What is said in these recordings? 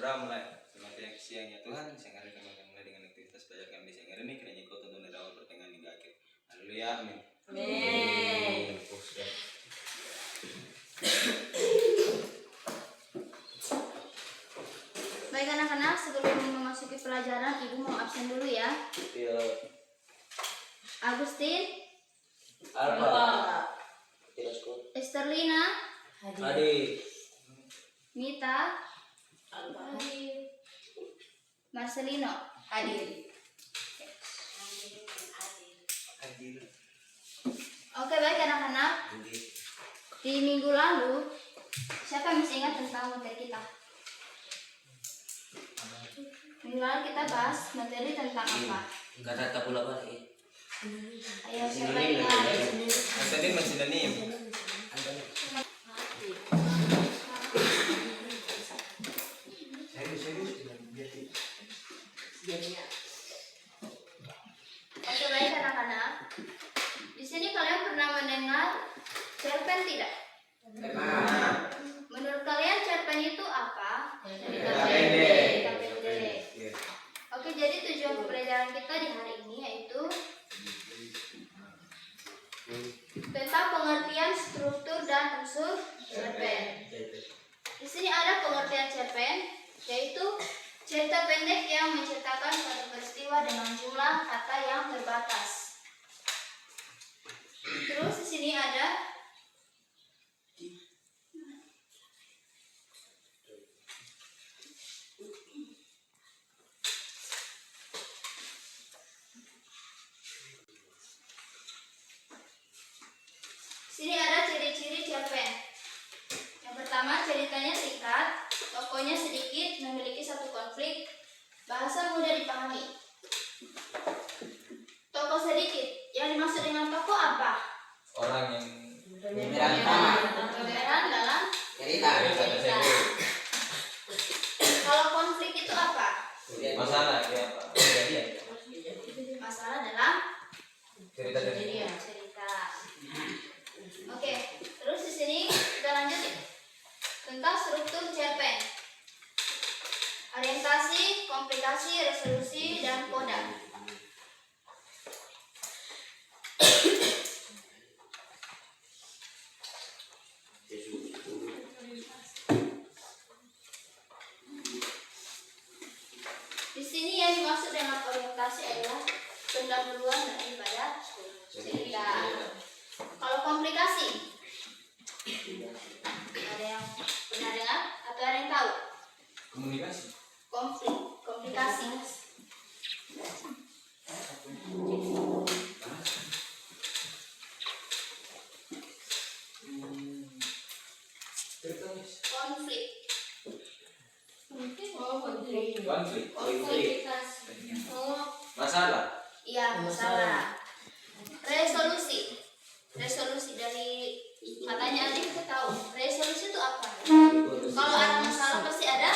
berdoa mulai selamat siangnya Tuhan, siang hari kami akan mulai dengan aktivitas belajar kami di siang hari ini. Kiranya Kau tuntun dari awal pertengahan hingga akhir. Haleluya, amin. Amin. Baik anak-anak, sebelum memasuki pelajaran, Ibu mau absen dulu ya. Iya. Agustin, Alfa. Esterlina, Hadir. Mita, Hadir. Marcelino. Hadir. Oke, baik anak-anak. Di minggu lalu, siapa yang masih ingat tentang materi kita? Minggu lalu kita bahas materi tentang apa? Enggak ada pula balik. Ayo, siapa yang ingat? Tadi masih sinonim. Oke, baik anak-anak. Di sini kalian pernah mendengar cerpen tidak? Pernah. Menurut kalian cerpen itu apa? Cerita pendek. Cerita pendek. Oke, jadi tujuan pembelajaran kita di hari ini yaitu tentang pengertian struktur dan unsur cerpen. Di sini ada pengertian cerpen, yaitu cerita pendek yang menceritakan suatu peristiwa dengan jumlah kata yang terbatas. Terus di sini ada ciri-ciri cerpen. Yang pertama, ceritanya singkat, tokohnya sedikit, memiliki satu konflik, bahasa mudah dipahami. Tokoh sedikit, yang dimaksud dengan tokoh apa? Orang yang Pemeran dalam Cerita. Kalau konflik itu apa? Masalah ya apa? Kejadian. Masalah dalam Cerita. cerita. Oke, terus di sini kita lanjut ya. Tentang struktur cerpen. Orientasi, komplikasi, resolusi, dan koda. Di sini yang dimaksud dengan orientasi adalah pendahuluan daripada cerita. Kalau komplikasi, ada yang pernah dengar atau ada yang tahu? Komunikasi. Komplikasi. Konflik. Masalah. Iya, masalah. Resolusi dari katanya aja kita tahu. Resolusi itu apa? Kalau ada masalah pasti ada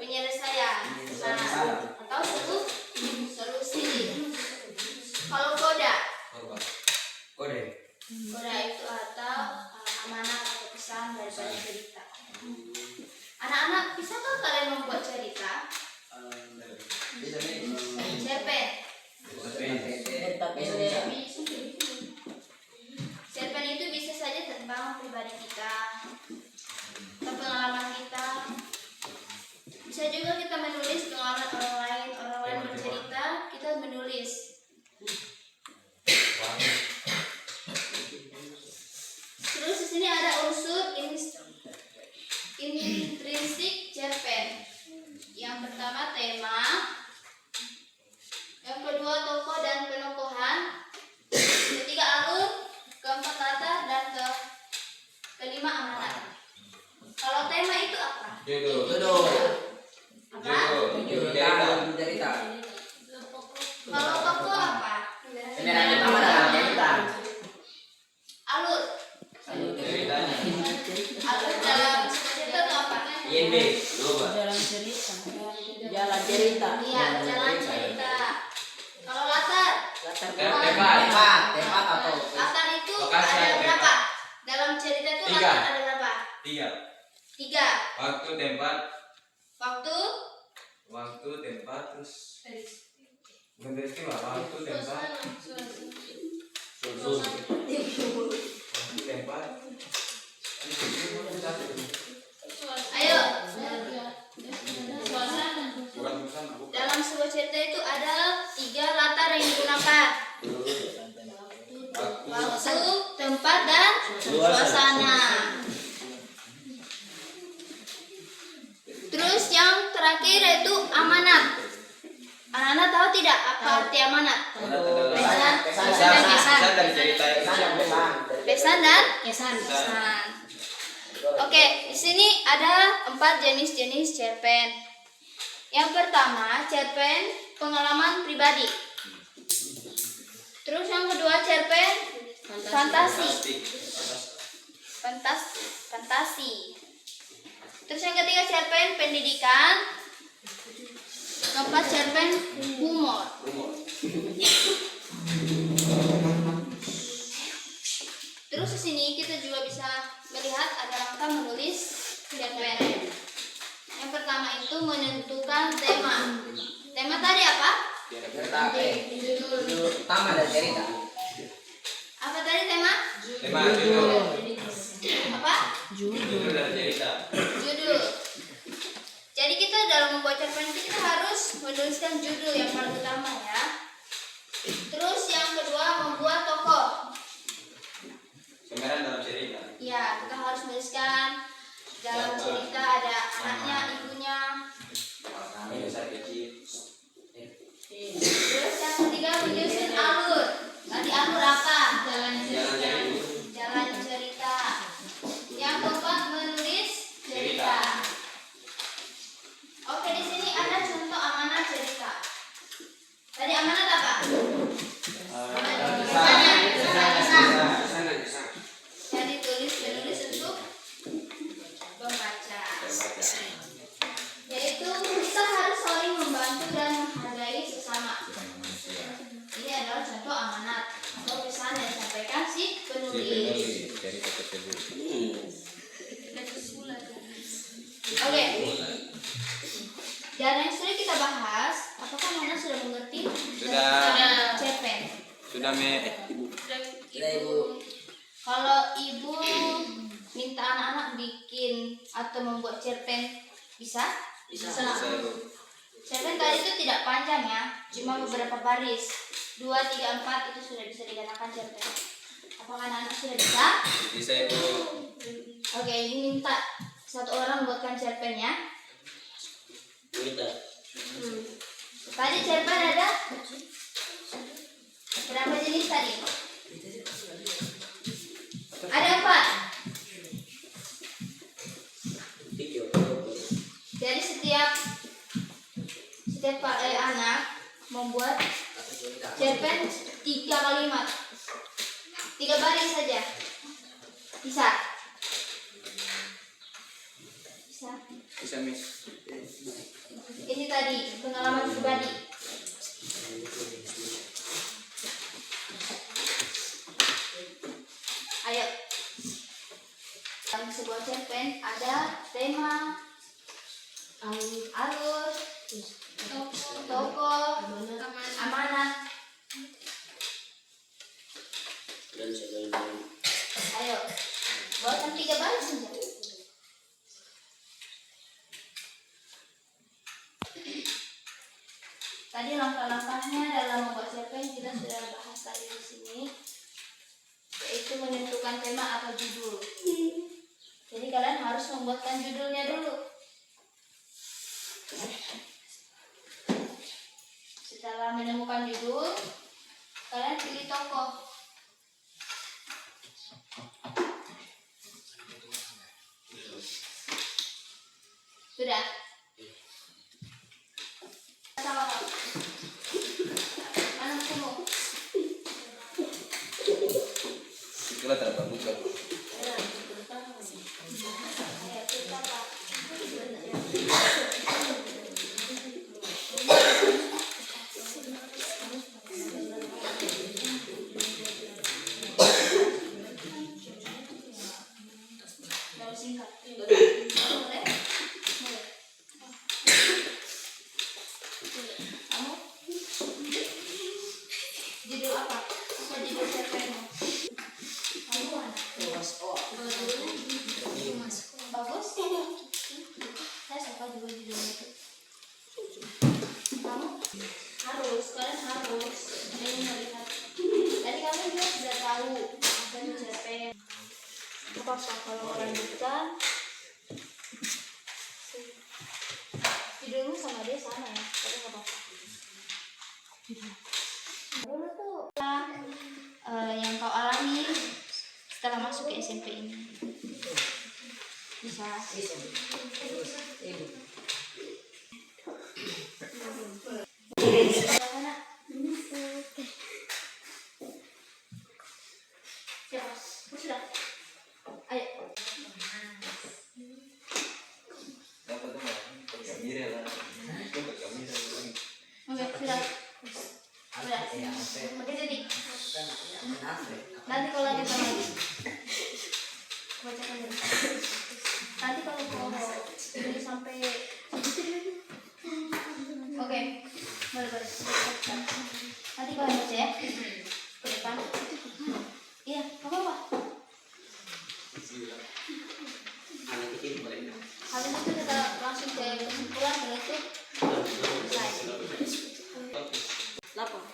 penyelesaian. Nah, atau solusi. Kalau koda itu atau amanat atau pesan daripada cerita. Anak-anak, bisakah kalian membuat cerita? Cerpen. Cerpen itu bisa saja tentang pribadi kita, tentang pengalaman kita. Bisa juga kita menulis pengalaman orang lain bercerita, kita menulis. Terus di sini ada unsur intrinsik cerpen. Yang pertama tema, yang kedua tokoh dan penokohan, ketiga alur, keempat latar, dan kelima amanat. Kalau tema itu apa? Judul. Apa? Cerita. Kalau tokoh apa? Pemeran utama dalam cerita. Alur. Ceritanya. Alur dalam cerita itu apa? INB. Jalan cerita. Iya, jalan cerita. Kalau latar? Tempat atau Latar itu Lokasi ada yang berapa? Dalam cerita itu Tiga. latar ada berapa? 3. 3. Waktu, tempat, waktu, tempat, terus bukan peristiwa, waktu, tempat, tempat. Ayo. Bukan pesan aku. Dalam sebuah cerita itu ada 3 latar yang digunakan. Waktu, tempat, dan suasana. Terus yang terakhir yaitu amanat. Anak-anak tahu tidak apa arti amanat? Pesan dari cerita itu. Pesan dan kesan. Oke, di sini ada 4 jenis-jenis cerpen. Yang pertama, cerpen pengalaman pribadi. Terus yang kedua, cerpen fantasi. Terus yang ketiga, cerpen pendidikan. Keempat, cerpen humor. Terus di sini kita juga bisa melihat ada langkah menulis cerpen. Yang pertama itu menentukan tema. Tema tadi apa? Judul utama dari cerita. Apa tadi tema? Tema judul. Apa? Judul dari cerita. Judul. Jadi kita dalam membuat cerpen itu kita harus menuliskan judul yang paling utama ya. Terus yang kedua membuat tokoh. Pemeran dalam cerita. Ya, kita harus menuliskan dalam cerita ada anaknya, ibunya. Terus yang ketiga menyusun alur. Tadi alur apa? Jalan cerita. Yang keempat menulis cerita. Oke, di sini ada contoh amanat cerita. Tadi amanat apa? Jadi menulis untuk membaca. Yaitu kita harus saling membantu dan menghargai sesama. Ini adalah contoh amanat atau pesan yang disampaikan si penulis. Cerita tersebut. Oke. Dan yang sudah kita bahas, apakah Nana sudah mengerti? Sudah. Cerpen. Sudah Ibu. Kalau ibu minta anak-anak bikin atau membuat cerpen, bisa? Bisa. Cerpen tadi itu tidak panjang ya, cuma beberapa baris. 2, 3, 4 itu sudah bisa dikatakan cerpen. Apakah anak-anak sudah bisa? Bisa Ibu. Oke, ini minta 1 orang buatkan cerpennya. Tadi cerpen ada berapa jenis tadi? Ada 4. Jadi setiap anak membuat cerpen 3 kalimat, 3 baris saja. Bisa? Bisa Miss. Ini tadi pengalaman pribadi. Ayo. Dalam sebuah cerpen ada tema, alur, tokoh, amanat. Ayo. Buatkan 3 baris saja. Tadi langkah-langkahnya dalam membuat cerpen kita sudah bahas tadi di sini, yaitu menentukan tema atau judul. Jadi kalian harus membuatkan judulnya dulu. Setelah menemukan judul, kalian pilih tokoh. Sudah? Sama-sama. Mana kamu? Itulah terbagus. Ayo, kita Pak. Mau singkat? Boleh? Boleh. Judul apa? Apa judul cerpenmu? Haluan. Bagus. Saya suka juga judulnya itu. Kamu harus, kalian harus ini melihat. Tadi kamu juga sudah tahu apa itu cerpen. Apa kalau melanjutkan? Judulmu sama dia sama ya, tapi nggak apa-apa. Dulu tuh yang kau alami setelah masuk ke SMP ini. Bisa. Siapa? Sudah. Ayo. Dapat tuh mah. Kamera lah. Coba kamera. Oke, sudah. Sudah. Oke, jadi. Nanti kalau kita lagi. Bacakan dulu. Nanti kalau kau ini sampai. Oke. Boleh. Nanti kau baca ya. Ke depan. Iya, apa-apa. Anak kecil boleh. Habis itu kita langsung ke kesimpulan penutup. Lapor.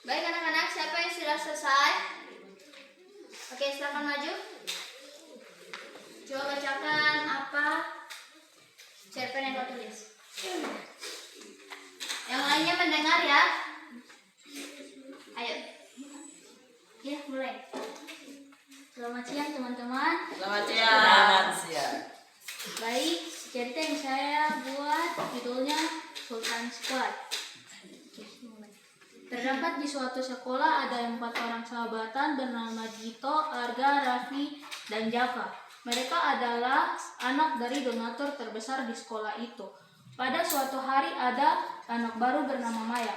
Baik anak-anak, siapa yang sudah selesai? Oke, silakan maju. Coba bacakan apa cerpen yang kau tulis. Yang lainnya mendengar ya. Ayo. Ya, mulai. Selamat siang teman-teman. Selamat siang. Baik, cerita yang saya buat judulnya Sultan Squad. Terdapat di suatu sekolah ada 4 orang sahabatan bernama Dito, Arga, Raffi, dan Java. Mereka adalah anak dari donatur terbesar di sekolah itu. Pada suatu hari ada anak baru bernama Maya.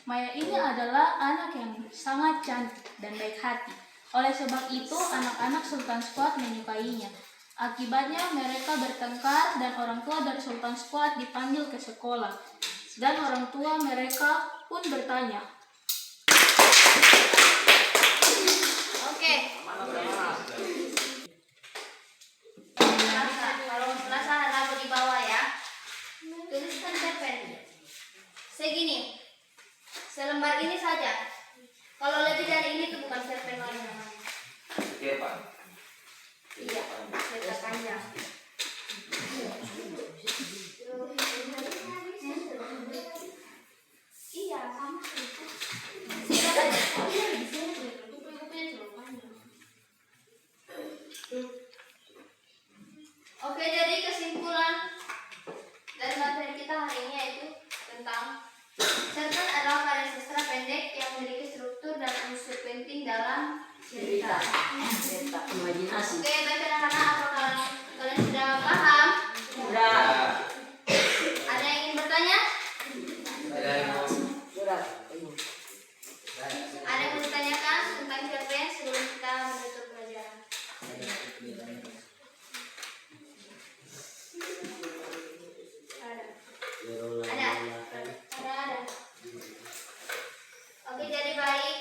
Maya ini adalah anak yang sangat cantik dan baik hati. Oleh sebab itu, anak-anak Sultan Squad menyukainya. Akibatnya mereka bertengkar dan orang tua dari Sultan Squad dipanggil ke sekolah. Dan orang tua mereka pun bertanya. Oke. Kalau penasaran aku di bawah ya. Tuliskan cerpen. Segini. Selembar ini saja. Kalau lebih dari ini itu bukan cerpen lagi namanya. Oke, Pak. Iya, cerita panjang. Iya, sama sih. Oke, jadi kesimpulan dari materi kita hari ini yaitu tentang cerpen adalah karya sastra pendek yang memiliki struktur dan unsur penting dalam cerita. Imajinasi. Oke, baik anak-anak, apakah kalian sudah paham? Sudah. Ada yang ingin bertanya? Sudah. Ada yang mau ditanyakan tentang cerpen sebelum kita menutup pelajaran? Ada. Oke, jadi baik.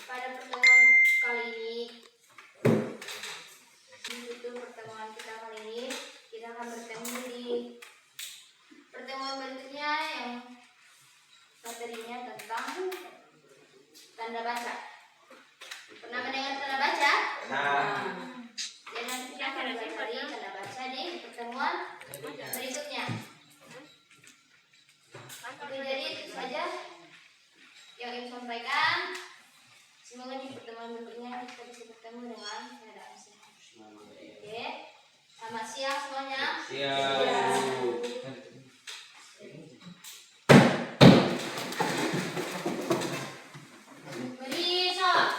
Pada pertemuan kali ini, itu pertemuan kita kali ini, kita akan bertemu di pertemuan berikutnya yang materinya tentang tanda baca. Pernah mendengar tanda baca? Jadi nanti kita akan belajar tanda baca di pertemuan berikutnya. Oke, jadi itu saja yang ingin sampaikan. Semoga di pertemuan berikutnya kita bisa bertemu dengan keadaan sehat. Oke, selamat siang semuanya. Beri salam.